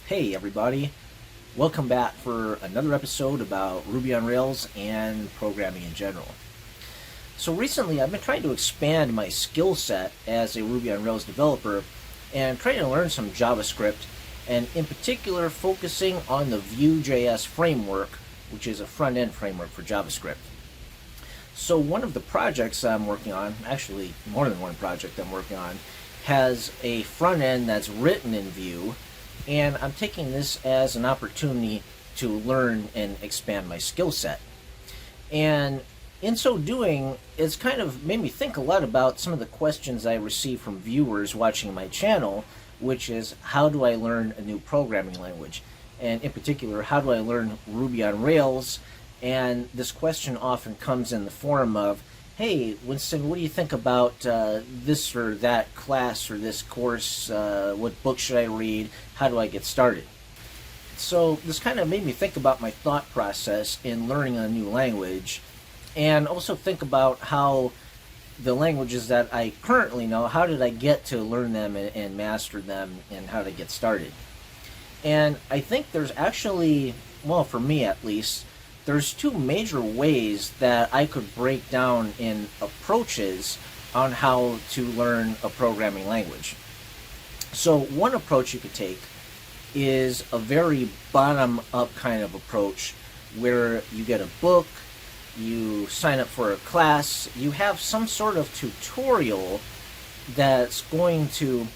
Hey everybody, welcome back for another episode about Ruby on Rails and programming in general. So recently I've been trying to expand my skill set as a Ruby on Rails developer and trying to learn some JavaScript, and in particular focusing on the Vue JS framework, which is a front-end framework for JavaScript. So one of the projects I'm working on, actually more than one project I'm working on, has a front end that's written in Vue, and I'm taking this as an opportunity to learn and expand my skill set. And in so doing, it's kind of made me think a lot about some of the questions I receive from viewers watching my channel, which is, how do I learn a new programming language? And in particular, how do I learn Ruby on Rails? And this question often comes in the form of, hey, Winston, what do you think about this or that class or this course? What book should I read? How do I get started? So this kind of made me think about my thought process in learning a new language, and also think about how the languages that I currently know, how did I get to learn them and master them, and how to get started. And I think there's actually, well, for me at least, there's two major ways that I could break down in approaches on how to learn a programming language. So one approach you could take is a very bottom-up kind of approach, where you get a book, you sign up for a class, you have some sort of tutorial that's going to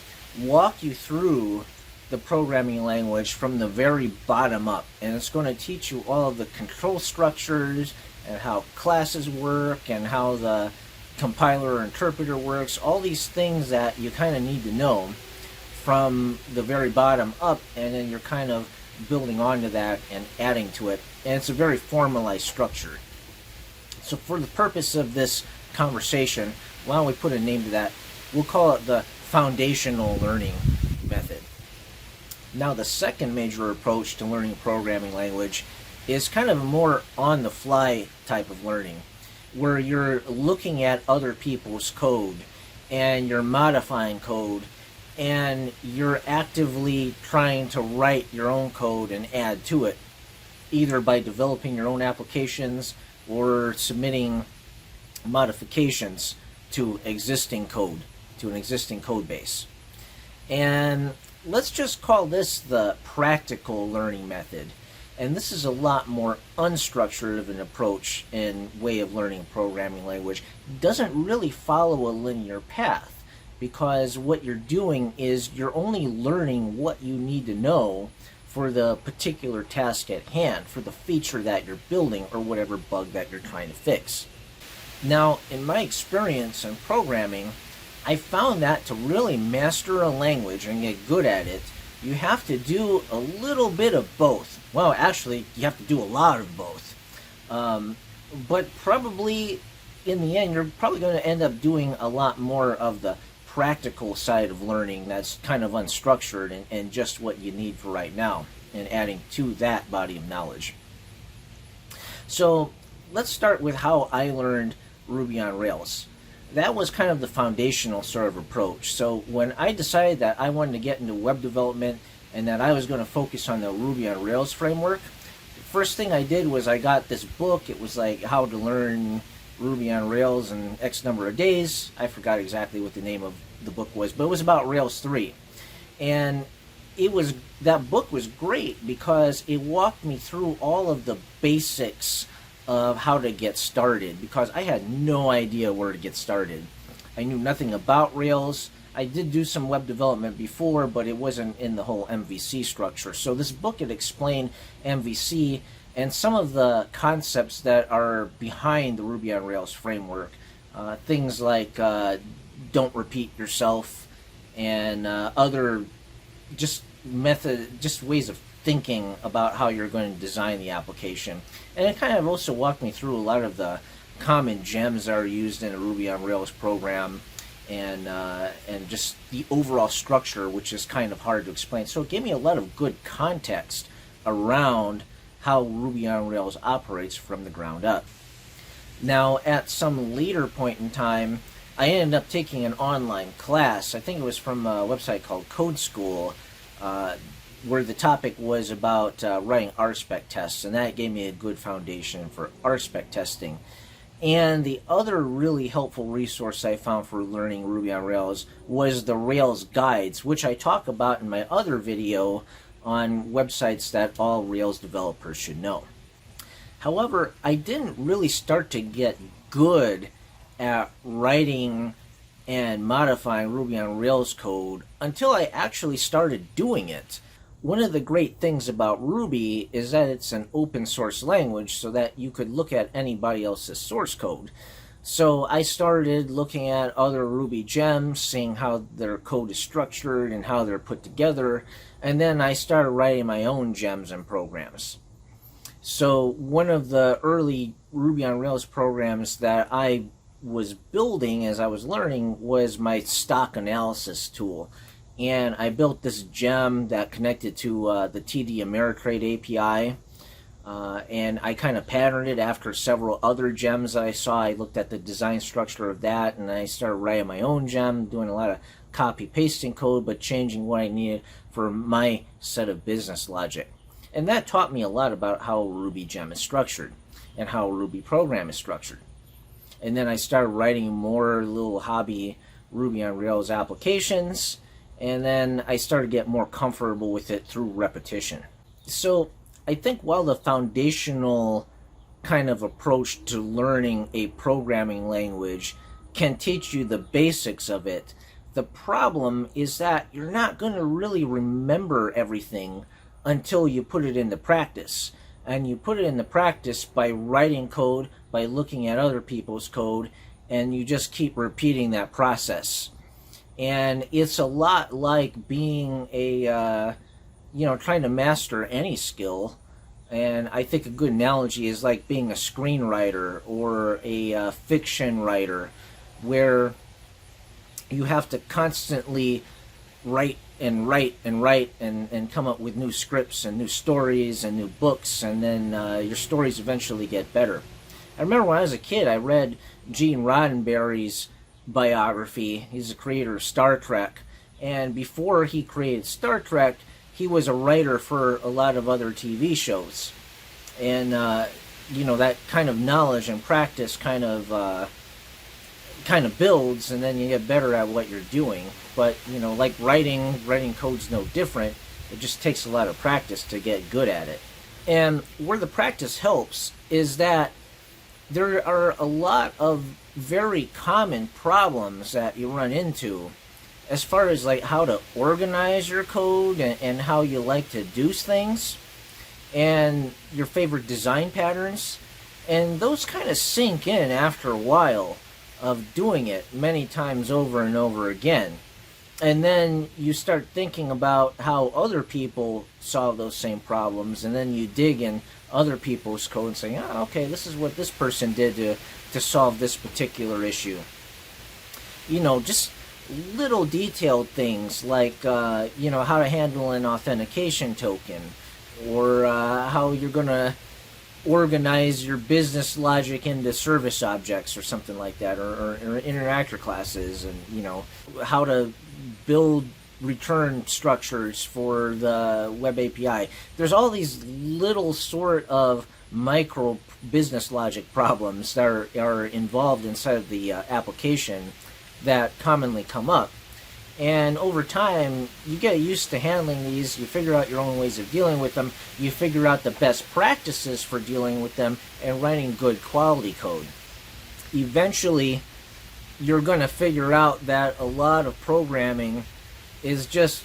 walk you through the programming language from the very bottom up, and it's going to teach you all of the control structures and how classes work and how the compiler or interpreter works, all these things that you kind of need to know from the very bottom up, and then you're kind of building onto that and adding to it, and it's a very formalized structure. So for the purpose of this conversation, why don't we put a name to that? We'll call it the foundational learning method. Now, the second major approach to learning a programming language is kind of a more on-the-fly type of learning, where you're looking at other people's code and you're modifying code and you're actively trying to write your own code and add to it, either by developing your own applications or submitting modifications to existing code, to an existing code base. And let's just call this the practical learning method. And this is a lot more unstructured of an approach and way of learning a programming language. It doesn't really follow a linear path, because what you're doing is you're only learning what you need to know for the particular task at hand, for the feature that you're building or whatever bug that you're trying to fix. Now, in my experience in programming, I found that to really master a language and get good at it, you have to do a little bit of both. Well, actually, you have to do a lot of both. But probably, in the end, you're probably going to end up doing a lot more of the practical side of learning that's kind of unstructured and just what you need for right now, and adding to that body of knowledge. So let's start with how I learned Ruby on Rails. That was kind of the foundational sort of approach. So when I decided that I wanted to get into web development and that I was going to focus on the Ruby on Rails framework, the first thing I did was I got this book. It was like How to Learn Ruby on Rails in X number of days. I forgot exactly what the name of the book was, but it was about Rails 3. And that book was great because it walked me through all of the basics of how to get started, because I had no idea where to get started. I knew nothing about Rails. I did do some web development before, but it wasn't in the whole MVC structure. So this book had explained MVC and some of the concepts that are behind the Ruby on Rails framework. Things like don't repeat yourself, and other just ways of thinking about how you're going to design the application. And it kind of also walked me through a lot of the common gems that are used in a Ruby on Rails program, and just the overall structure, which is kind of hard to explain. So it gave me a lot of good context around how Ruby on Rails operates from the ground up. Now, at some later point in time, I ended up taking an online class. I think it was from a website called Code School, where the topic was about writing RSpec tests, and that gave me a good foundation for RSpec testing. And the other really helpful resource I found for learning Ruby on Rails was the Rails guides, which I talk about in my other video on websites that all Rails developers should know. However, I didn't really start to get good at writing and modifying Ruby on Rails code until I actually started doing it. One of the great things about Ruby is that it's an open source language so that you could look at anybody else's source code. So I started looking at other Ruby gems, seeing how their code is structured and how they're put together, and then I started writing my own gems and programs. So one of the early Ruby on Rails programs that I was building as I was learning was my stock analysis tool. And I built this gem that connected to the TD Ameritrade API, and I kind of patterned it after several other gems that I saw. I looked at the design structure of that, and I started writing my own gem, doing a lot of copy-pasting code, but changing what I needed for my set of business logic. And that taught me a lot about how a Ruby gem is structured and how a Ruby program is structured. And then I started writing more little hobby Ruby on Rails applications, and then I started to get more comfortable with it through repetition. So I think while the foundational kind of approach to learning a programming language can teach you the basics of it, the problem is that you're not going to really remember everything until you put it into practice. And you put it into practice by writing code, by looking at other people's code, and you just keep repeating that process. And it's a lot like being trying to master any skill. And I think a good analogy is like being a screenwriter or a fiction writer, where you have to constantly write and come up with new scripts and new stories and new books, and then your stories eventually get better. I remember when I was a kid, I read Gene Roddenberry's biography. He's the creator of Star Trek, and before he created Star Trek, he was a writer for a lot of other TV shows. And that kind of knowledge and practice kind of builds, and then you get better at what you're doing. But like writing code's no different. It just takes a lot of practice to get good at it. And where the practice helps is that there are a lot of very common problems that you run into as far as like how to organize your code and how you like to do things and your favorite design patterns. And those kind of sink in after a while of doing it many times over and over again. And then you start thinking about how other people solve those same problems, and then you dig in other people's code and say, oh, okay, this is what this person did to solve this particular issue. Just little detailed things like, how to handle an authentication token, or how you're going to organize your business logic into service objects or something like that, or interactor classes, and how to build return structures for the web API. There's all these little sort of micro business logic problems that are involved inside of the application that commonly come up. And over time, you get used to handling these, you figure out your own ways of dealing with them, you figure out the best practices for dealing with them, and writing good quality code. Eventually, you're going to figure out that a lot of programming is just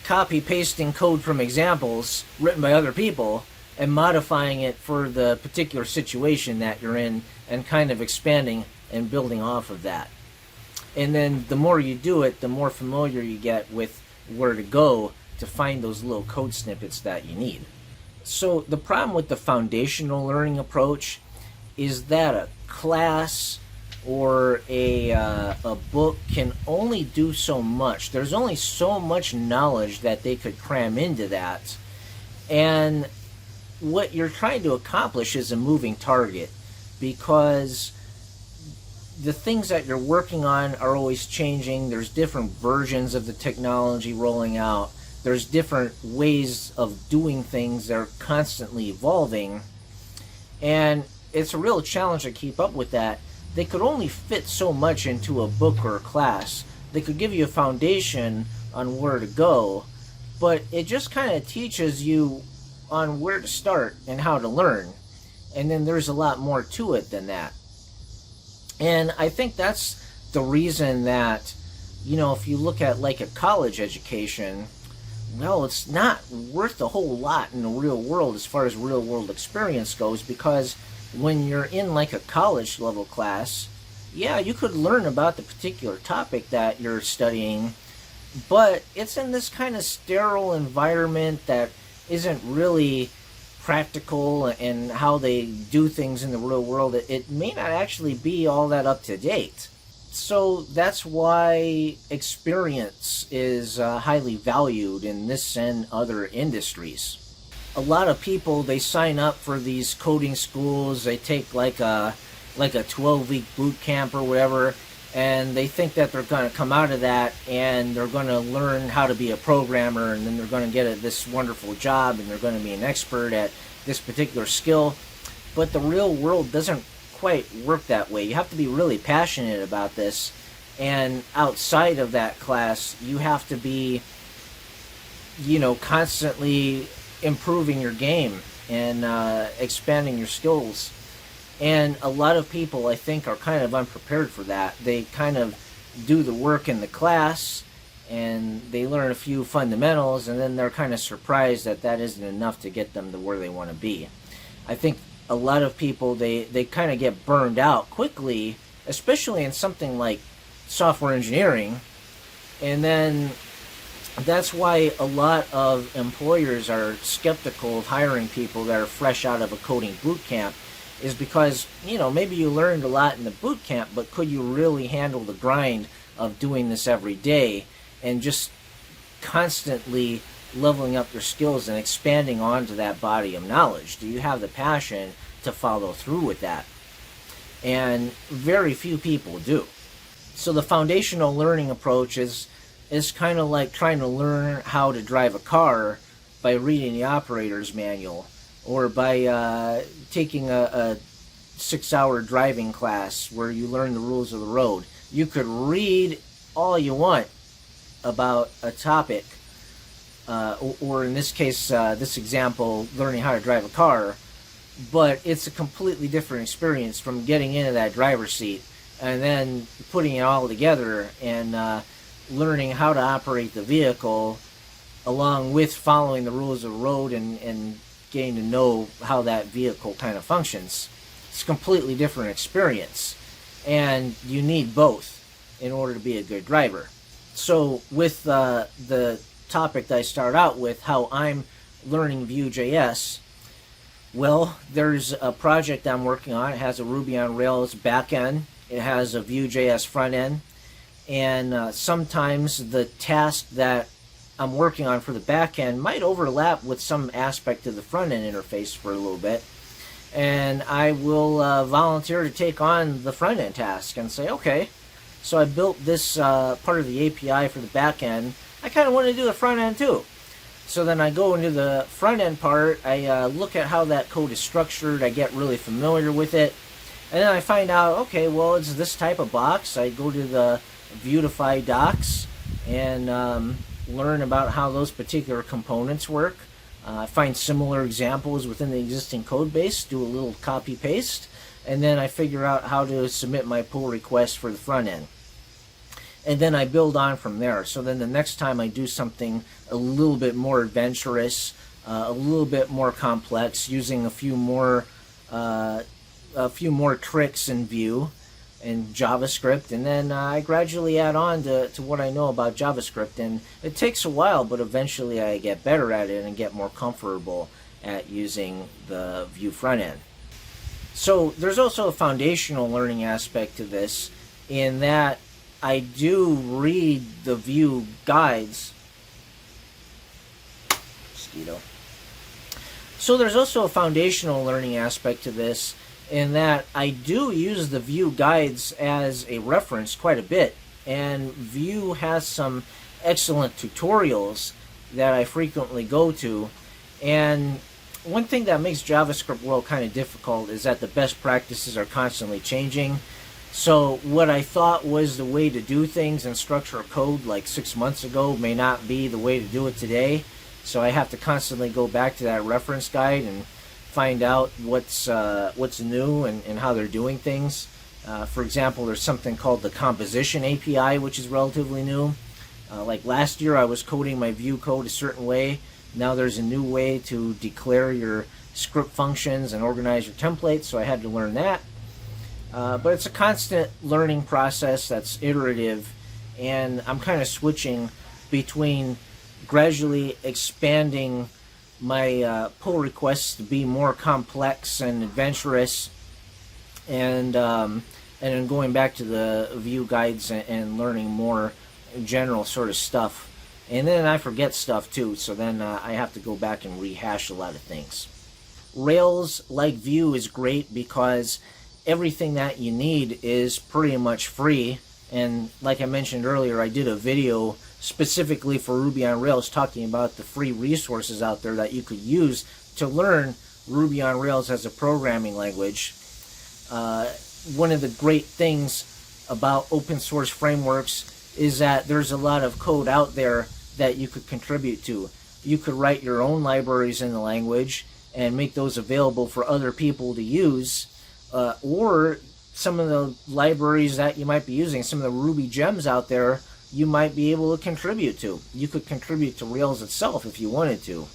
copy-pasting code from examples written by other people and modifying it for the particular situation that you're in, and kind of expanding and building off of that. And then the more you do it, the more familiar you get with where to go to find those little code snippets that you need. So the problem with the foundational learning approach is that a class or a book can only do so much. There's only so much knowledge that they could cram into that. And what you're trying to accomplish is a moving target, because the things that you're working on are always changing. There's different versions of the technology rolling out. There's different ways of doing things. They're constantly evolving, and it's a real challenge to keep up with that. They could only fit so much into a book or a class. They could give you a foundation on where to go, but it just kind of teaches you on where to start and how to learn. And then there's a lot more to it than that. And I think that's the reason that, if you look at like a college education, well, it's not worth a whole lot in the real world as far as real world experience goes, because when you're in like a college level class, yeah, you could learn about the particular topic that you're studying, but it's in this kind of sterile environment that isn't really practical and how they do things in the real world. It may not actually be all that up to date. So that's why experience is highly valued in this and other industries. A lot of people, they sign up for these coding schools. They take like a 12-week boot camp or whatever, and they think that they're going to come out of that and they're going to learn how to be a programmer, and then they're going to get this wonderful job and they're going to be an expert at this particular skill. But the real world doesn't quite work that way. You have to be really passionate about this, and outside of that class you have to be constantly improving your game and expanding your skills. And a lot of people, I think, are kind of unprepared for that. They kind of do the work in the class and they learn a few fundamentals, and then they're kind of surprised that that isn't enough to get them to where they want to be. I think a lot of people, they kind of get burned out quickly, especially in something like software engineering. And then that's why a lot of employers are skeptical of hiring people that are fresh out of a coding boot camp, is because, maybe you learned a lot in the boot camp, but could you really handle the grind of doing this every day and just constantly leveling up your skills and expanding onto that body of knowledge? Do you have the passion to follow through with that? And very few people do. So the foundational learning approach is kind of like trying to learn how to drive a car by reading the operator's manual, or by taking a 6-hour driving class where you learn the rules of the road. You could read all you want about a topic, or in this case, this example, learning how to drive a car, but it's a completely different experience from getting into that driver's seat and then putting it all together and learning how to operate the vehicle along with following the rules of the road and getting to know how that vehicle kind of functions. It's a completely different experience, and you need both in order to be a good driver. So with the topic that I start out with, how I'm learning Vue JS, well, there's a project I'm working on. It has a Ruby on Rails backend. It has a Vue JS front end. And sometimes the task that I'm working on for the backend might overlap with some aspect of the front end interface for a little bit. And I will volunteer to take on the front end task and say, okay, so I built this part of the API for the backend. I kind of want to do the front end too. So then I go into the front end part, I look at how that code is structured, I get really familiar with it, and then I find out, okay, well, it's this type of box. I go to the Vuetify docs and learn about how those particular components work. I find similar examples within the existing code base, do a little copy paste, and then I figure out how to submit my pull request for the front end. And then I build on from there. So then the next time I do something a little bit more adventurous, a little bit more complex, using a few more tricks in Vue and JavaScript, and then I gradually add on to what I know about JavaScript. And it takes a while, but eventually I get better at it and get more comfortable at using the Vue front end. So there's also a foundational learning aspect to this, in that I do read the Vue guides. Mosquito. So there's also a foundational learning aspect to this, in that I do use the Vue guides as a reference quite a bit, and Vue has some excellent tutorials that I frequently go to. And one thing that makes JavaScript world kind of difficult is that the best practices are constantly changing. So what I thought was the way to do things and structure a code like 6 months ago may not be the way to do it today. So I have to constantly go back to that reference guide and find out what's new and how they're doing things. For example, there's something called the composition API, which is relatively new. Like last year I was coding my Vue code a certain way. Now there's a new way to declare your script functions and organize your templates, so I had to learn that. But it's a constant learning process that's iterative, and I'm kind of switching between gradually expanding my pull requests to be more complex and adventurous, and then going back to the Vue guides and learning more general sort of stuff. And then I forget stuff too, so then I have to go back and rehash a lot of things. Rails, like Vue, is great because everything that you need is pretty much free. And like I mentioned earlier, I did a video specifically for Ruby on Rails talking about the free resources out there that you could use to learn Ruby on Rails as a programming language. One of the great things about open source frameworks is that there's a lot of code out there that you could contribute to. You could write your own libraries in the language and make those available for other people to use, or some of the libraries that you might be using, some of the Ruby gems out there, you might be able to contribute to. You could contribute to Rails itself if you wanted to.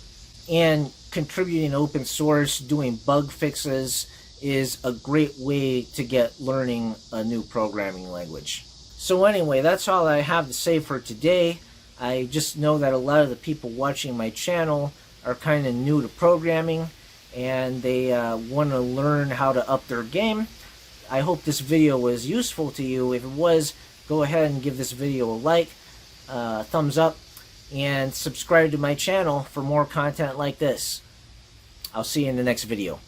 And contributing open source, doing bug fixes, is a great way to get learning a new programming language. So anyway, that's all I have to say for today. I just know that a lot of the people watching my channel are kind of new to programming, and they want to learn how to up their game. I hope this video was useful to you. If it was, go ahead and give this video a like, thumbs up, and subscribe to my channel for more content like this. I'll see you in the next video.